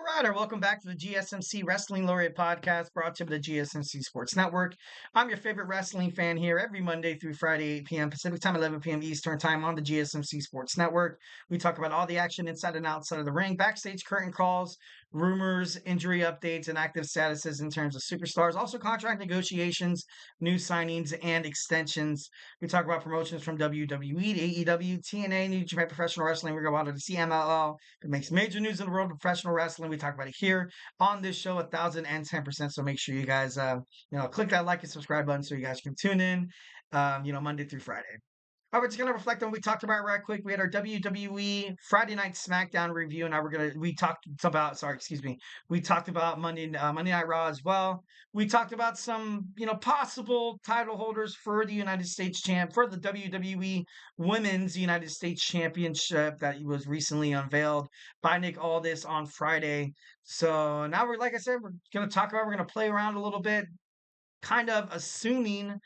right, or welcome back to the GSMC Wrestling Laureate podcast brought to you by the GSMC Sports Network. I'm your favorite wrestling fan here every Monday through Friday, 8 p.m. Pacific Time, 11 p.m. Eastern Time on the GSMC Sports Network. We talk about all the action inside and outside of the ring, backstage curtain calls, rumors, injury updates, and active statuses in terms of superstars, also contract negotiations, new signings, and extensions. We talk about promotions from WWE to AEW, TNA, New Japan Professional Wrestling. We go out to the CMLL. It makes major news in the world of professional wrestling. We talk about it here on this show 1,010%. So make sure you guys, click that like and subscribe button so you guys can tune in, Monday through Friday. All right, we're just gonna reflect on what we talked about right quick. We had our WWE Friday Night Smackdown review, and now we talked about. Sorry, excuse me. We talked about Monday Night Raw as well. We talked about some possible title holders for the United States for the WWE Women's United States Championship that was recently unveiled by Nick Aldis on Friday. So now like I said, we're gonna play around a little bit, kind of assuming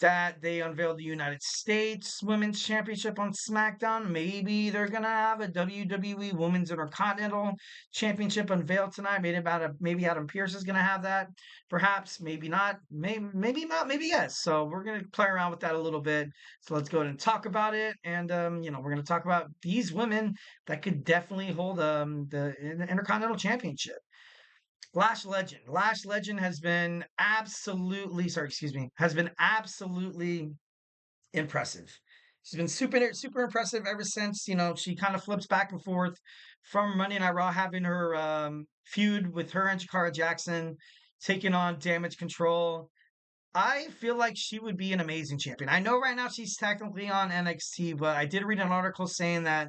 that they unveiled the United States Women's Championship on SmackDown. Maybe they're gonna have a WWE Women's Intercontinental Championship unveiled tonight. Maybe Adam Pearce is gonna have that. Perhaps, maybe not. Maybe not. Maybe yes. So we're gonna play around with that a little bit. So let's go ahead and talk about it. And we're gonna talk about these women that could definitely hold the Intercontinental Championship. Lash Legend. Lash Legend has been absolutely impressive. She's been super impressive ever since, she kind of flips back and forth from Monday Night Raw, having her feud with her and Jakara Jackson, taking on Damage Control. I feel like she would be an amazing champion. I know right now she's technically on NXT, but I did read an article saying that,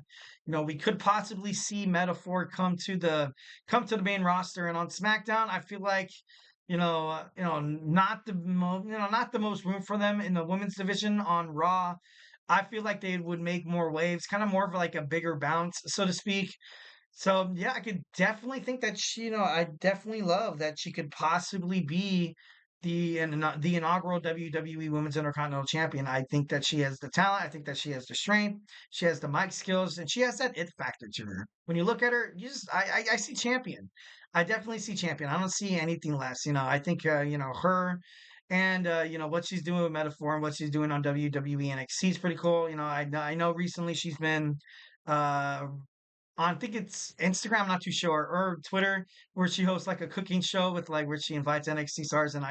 we could possibly see Metaphor come to the main roster, and on SmackDown, I feel like, not the most room for them in the women's division on Raw. I feel like they would make more waves, kind of more of like a bigger bounce, so to speak. So yeah, I could definitely think that I definitely love that she could possibly be the inaugural WWE Women's Intercontinental Champion. I think that she has the talent. I think that she has the strength. She has the mic skills, and she has that it factor to her. When you look at her, I see champion. I definitely see champion. I don't see anything less. I think her and what she's doing with Metaphor and what she's doing on WWE NXT is pretty cool. I know recently she's been uh on, I think it's Instagram, I'm not too sure, or Twitter, where she hosts like a cooking show with like where she invites NXT stars, and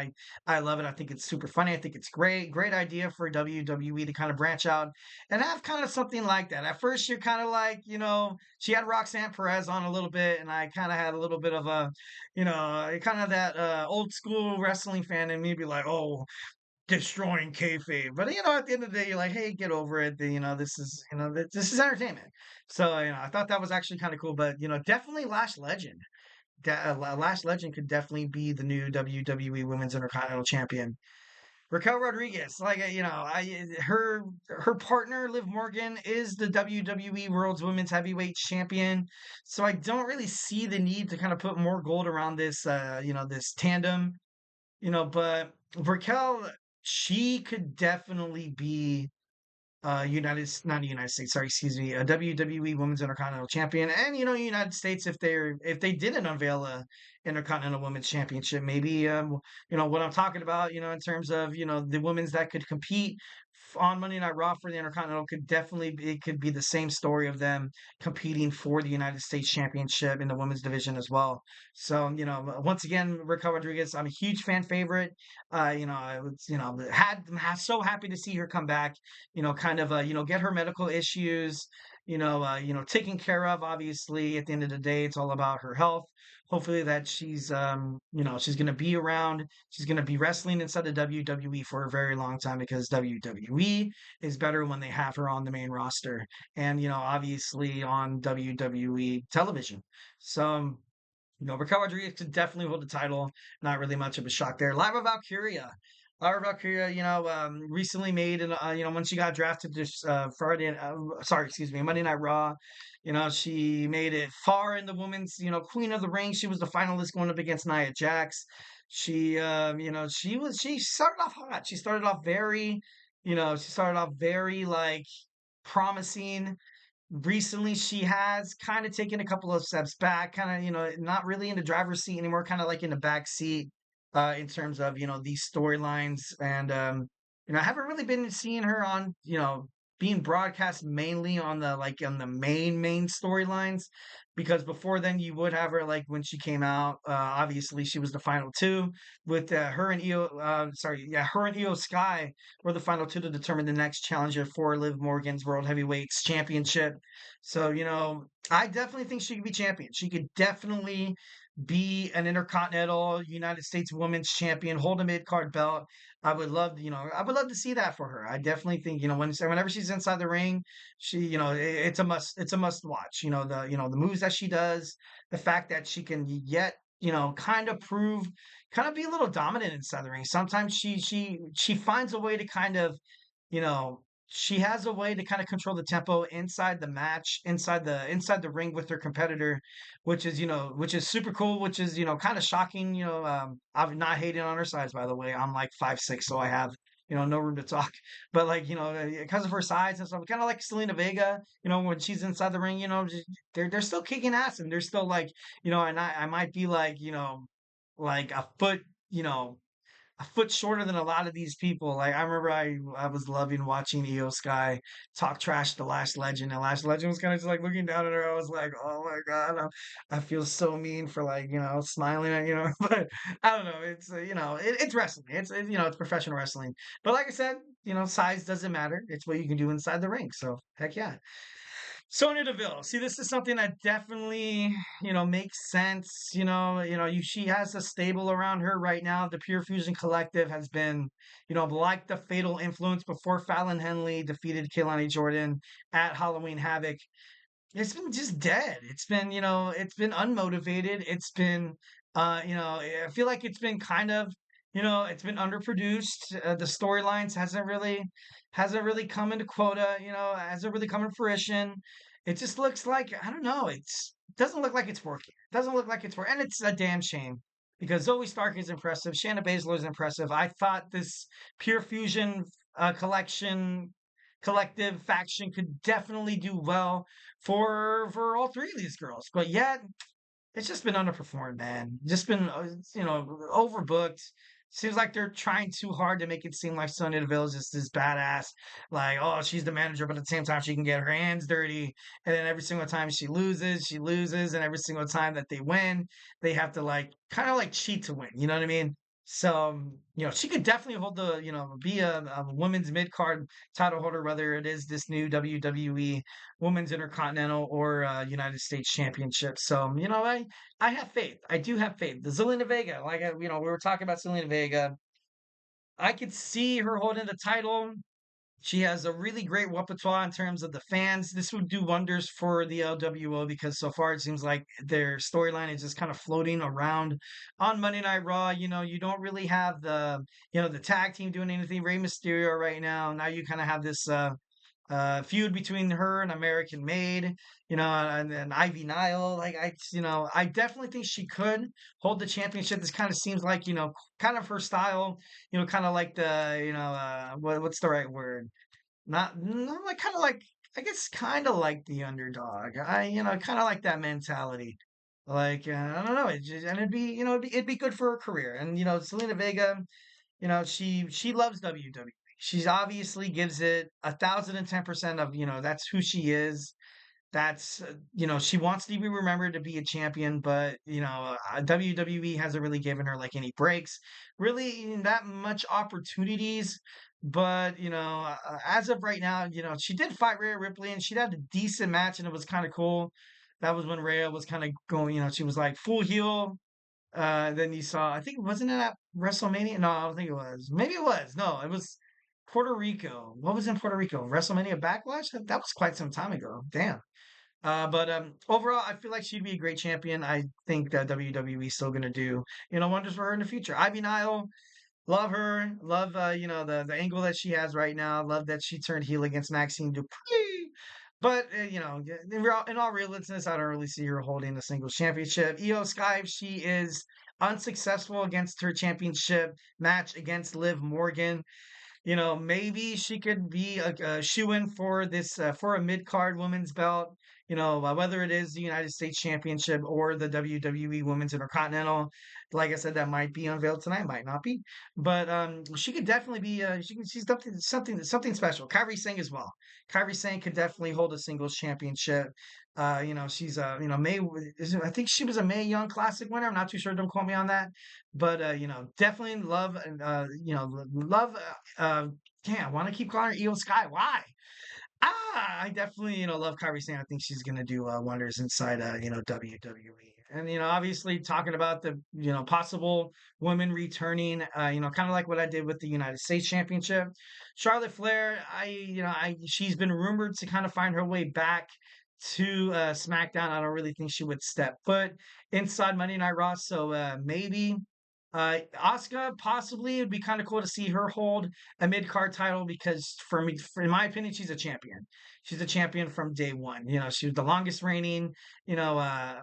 I love it. I think it's super funny. I think it's great idea for WWE to kind of branch out and have kind of something like that. At first, you're kind of like, she had Roxanne Perez on a little bit, and I kind of had a little bit of a, kind of that old school wrestling fan and me be like, oh, destroying kayfabe. But at the end of the day, you're like, hey, get over it. This is this is entertainment. So I thought that was actually kind of cool. But definitely Lash Legend. Lash Legend could definitely be the new WWE Women's Intercontinental Champion. Raquel Rodriguez, like her partner Liv Morgan is the WWE World's Women's Heavyweight Champion, so I don't really see the need to kind of put more gold around this, this tandem, but Raquel, she could definitely be not a United States, sorry, excuse me, a WWE Women's Intercontinental Champion, and United States if they didn't unveil a Intercontinental Women's Championship, maybe what I'm talking about, in terms of the women's that could compete on Monday Night Raw for the Intercontinental it could be the same story of them competing for the United States Championship in the women's division as well. So once again, Raquel Rodriguez, I'm a huge fan favorite. I was so happy to see her come back, kind of get her medical issues, taken care of. Obviously, at the end of the day, it's all about her health. Hopefully that she's going to be around. She's going to be wrestling inside the WWE for a very long time, because WWE is better when they have her on the main roster and, obviously on WWE television. So, Raquel Rodriguez could definitely hold the title. Not really much of a shock there. Lyra Valkyria. Lyra Valkyria, recently made, and when she got drafted this Monday Night Raw, she made it far in the women's, Queen of the Ring. She was the finalist going up against Nia Jax. She started off hot. She started off very like promising. recently she has kind of taken a couple of steps back, kind of, not really in the driver's seat anymore, kind of like in the back seat in terms of, these storylines. And, I haven't really been seeing her on, being broadcast mainly on the like on the main storylines, because before then you would have her like when she came out. Obviously, she was the final two with her and Io. Sorry, yeah, her and Io Sky were the final two to determine the next challenger for Liv Morgan's World Heavyweights Championship. So, I definitely think she could be champion. She could definitely be an Intercontinental United States Women's Champion, hold a mid card belt. I would love to see that for her. I definitely think, whenever she's inside the ring, she, it's a must watch. The moves that she does, the fact that she can yet, kind of kind of be a little dominant inside the ring. Sometimes she finds a way to kind of, you know, she has a way to kind of control the tempo inside the match, inside the ring with her competitor, which is super cool, which is, kind of shocking. I'm not hating on her size, by the way. I'm like 5'6", so I have, no room to talk. But like, because of her size and stuff, kind of like Selena Vega, when she's inside the ring, they're still kicking ass, and they're still like, and I might be like, like you know, a foot shorter than a lot of these people. Like I remember I was loving watching Io Sky talk trash to Lash Legend, and Lash Legend was kind of just like looking down at her. I was like, oh my god, I feel so mean for like smiling at but I don't know. It's it's wrestling. It's professional wrestling. But like I said, size doesn't matter. It's what you can do inside the ring. So heck yeah. Sonya Deville. See, this is something that definitely, makes sense. She has a stable around her right now. The Pure Fusion Collective has been, like the Fatal Influence before Fallon Henley defeated Kehlani Jordan at Halloween Havoc. It's been just dead. It's been unmotivated. It's been, I feel like it's been kind of, it's been underproduced. The storylines hasn't really come into quota. Hasn't really come to fruition. It just looks like I don't know. It doesn't look like it's working. It doesn't look like it's working, and it's a damn shame because Zoe Stark is impressive. Shayna Baszler is impressive. I thought this Pure Fusion collective faction could definitely do well for all three of these girls. But yet, it's just been underperformed, man. Just been overbooked. Seems like they're trying too hard to make it seem like Sonya Deville is just this badass, like, oh, she's the manager, but at the same time she can get her hands dirty. And then every single time she loses, and every single time that they win, they have to like kind of like cheat to win. You know what I mean? So, she could definitely hold be a women's mid card title holder, whether it is this new WWE Women's Intercontinental or United States Championship. So, I have faith. I do have faith. The Zelina Vega, like, we were talking about Zelina Vega. I could see her holding the title. She has a really great repertoire in terms of the fans. This would do wonders for the LWO because so far it seems like their storyline is just kind of floating around on Monday Night Raw. You don't really have the tag team doing anything. Rey Mysterio right now. Now you kind of have this feud between her and American Made, and Ivy Nile. Like I definitely think she could hold the championship. This kind of seems like kind of her style. Kind of like the what's the right word? Not like kind of like I guess kind of like the underdog. Kind of like that mentality. Like I don't know, and it'd be good for her career. And Selena Vega, she loves WWE. She's obviously gives it 1,010% of, that's who she is. That's, she wants to be remembered to be a champion, but, WWE hasn't really given her like any breaks, really that much opportunities. But, as of right now, she did fight Rhea Ripley and she had a decent match and it was kind of cool. That was when Rhea was kind of going, she was like full heel, then you saw, I think, wasn't it at WrestleMania? No, I don't think it was. Maybe it was. No, it was Puerto Rico. What was in Puerto Rico? WrestleMania Backlash? That was quite some time ago. Damn. But overall, I feel like she'd be a great champion. I think that WWE is still gonna do wonders for her in the future. Ivy Nile, love her. Love the angle that she has right now. Love that she turned heel against Maxine Dupree. But in all realisticness, I don't really see her holding a single championship. Io Sky, if she is unsuccessful against her championship match against Liv Morgan, maybe she could be a shoe-in for this for a mid-card women's belt. Whether it is the United States Championship or the WWE Women's Intercontinental. Like I said, that might be unveiled tonight, might not be, but she could definitely be. She's something special. Kairi Singh as well. Kairi Singh could definitely hold a singles championship. She's May. I think she was a Mae Young Classic winner. I'm not too sure. Don't quote me on that. But definitely love and love. I want to keep calling her Io Sky. Why? I definitely, love Kyrie Sane. I think she's gonna do wonders inside, WWE. And obviously talking about the, possible women returning, kind of like what I did with the United States Championship. Charlotte Flair, she's been rumored to kind of find her way back to SmackDown. I don't really think she would step foot inside Monday Night Raw, so maybe. Asuka possibly it'd be kind of cool to see her hold a mid card title because for me, in my opinion, she's a champion. She's a champion from day one. She was the longest reigning. I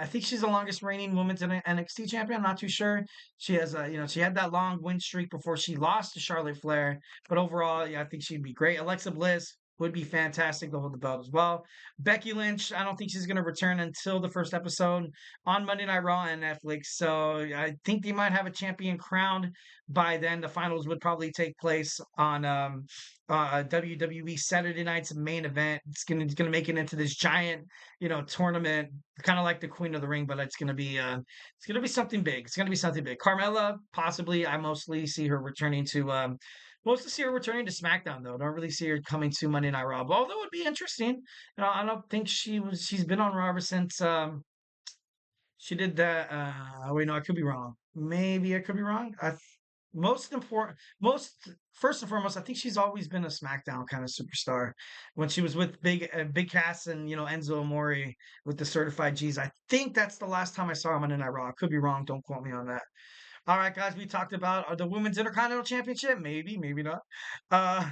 think she's the longest reigning women's NXT champion. I'm not too sure. She has she had that long win streak before she lost to Charlotte Flair. But overall, yeah, I think she'd be great. Alexa Bliss would be fantastic to hold the belt as well. Becky Lynch, I don't think she's going to return until the first episode on Monday Night Raw and Netflix. So I think they might have a champion crowned by then. The finals would probably take place on WWE Saturday night's main event. It's gonna make it into this giant, tournament, kind of like the Queen of the Ring, but it's gonna be something big. It's gonna be something big. Carmella, possibly. I mostly see her returning to SmackDown though. Don't really see her coming to Monday Night Raw. But although it would be interesting, I don't think she's been on Raw ever since she did that. Wait, no, I could be wrong. Maybe I could be wrong. Most important, most first and foremost, I think she's always been a SmackDown kind of superstar. When she was with Big Cass and Enzo Amore with the Certified G's, I think that's the last time I saw him on Night Raw. I could be wrong. Don't quote me on that. All right, guys, we talked about the Women's Intercontinental Championship. Maybe, maybe not. Uh,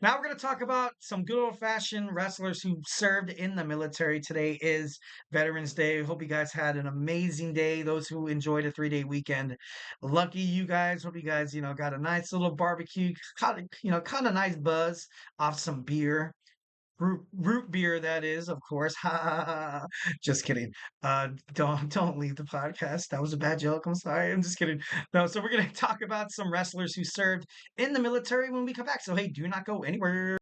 now we're going to talk about some good old fashioned wrestlers who served in the military. Today is Veterans Day. Hope you guys had an amazing day. Those who enjoyed a 3-day weekend, lucky you guys. Hope you guys, got a nice little barbecue, caught a nice buzz off some beer. Root beer, that is, of course. Just kidding. Don't leave the podcast. That was a bad joke. I'm sorry. I'm just kidding. No, so we're gonna talk about some wrestlers who served in the military when we come back. So hey, do not go anywhere.